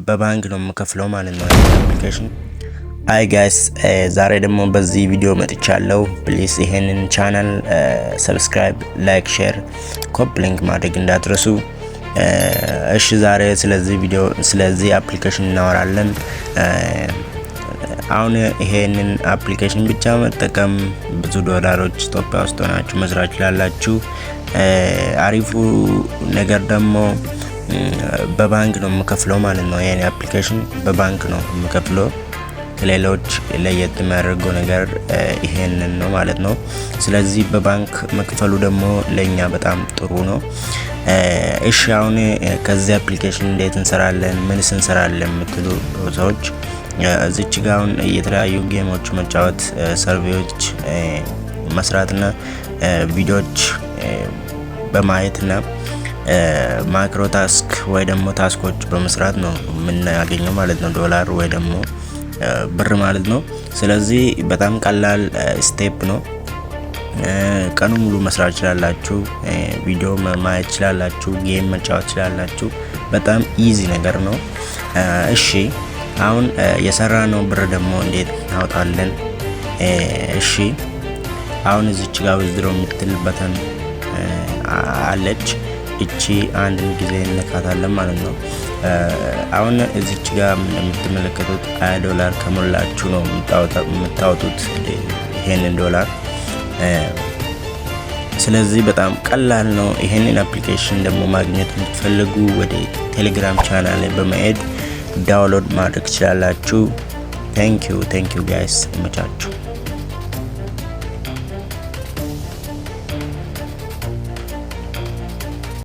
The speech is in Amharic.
በባንክ ነው የምከፍለው ማለት ነው አፕሊኬሽን። አይ ጋይስ ዛሬ ደግሞ በዚህ ቪዲዮ መጥቻለሁ። ፕሊዝ ይሄንን ቻናል ሰብስክራይብ፣ ላይክ፣ ሼር፣ ኮፒ ሊንክ ማድረግ እንዳትረሱ። እሺ ዛሬ ስለዚህ አፕሊኬሽን እናወራለን። አሁን ይሄንን አፕሊኬሽን ብቻ መጠቀም ብዙ ዶላሮች ኢትዮጵያ ውስጥ ሆናችሁ መስራት ይችላልላችሁ። አሪፉ ነገር ደግሞ በባንክ ነው የምከፍለው ማለት ነው። ይሄን አፕሊኬሽን በባንክ ነው የምከፍለው። ከሌሎች ለየት የሚያደርገው ነገር ይሄንን ነው ማለት ነው። ስለዚህ በባንክ መክፈሉ ደግሞ ለኛ በጣም ጥሩ ነው። እሺ አሁን ከዚህ አፕሊኬሽን እንዴት እንሰራለን፣ ምንስ እንሰራለን የምትሉ ሰዎች እዚች ጋር አሁን የተለያዩ ጌሞች መጫወት፣ ሰርቬዎች መስራትና ቪዲዮዎች በማየትና ማክሮ ታስክ ወይ ደግሞ ታስኮች በመስራት ነው የምናገኘው ማለት ነው ዶላር ወይ ደግሞ ብር ማለት ነው። ስለዚህ በጣም ቀላል ስቴፕ ነው። ቀኑ ሙሉ መስራት ይችላልላችሁ፣ ቪዲዮ ማየት ይችላልላችሁ፣ ጌም መጫወት ይችላልላችሁ። በጣም ኢዚ ነገር ነው። እሺ አሁን የሰራነው ብር ደግሞ እንዴት እናወጣለን? እሺ አሁን እዚች ጋር ዊዝድሮ የምትል በተን አለች። እቺ አንድ ጊዜ እንካታለን ማለት ነው። አሁን እዚች ጋር የምትመለከቱት $20 ከሞላችሁ ነው የምታወጡት ይሄንን ዶላር። ስለዚህ በጣም ቀላል ነው። ይሄንን አፕሊኬሽን ደግሞ ማግኘት የምትፈልጉ ወደ ቴሌግራም ቻናል ላይ በመሄድ ዳውንሎድ ማድረግ ትችላላችሁ። ቴንክ ዩ ጋይስ፣ ይመቻችሁ።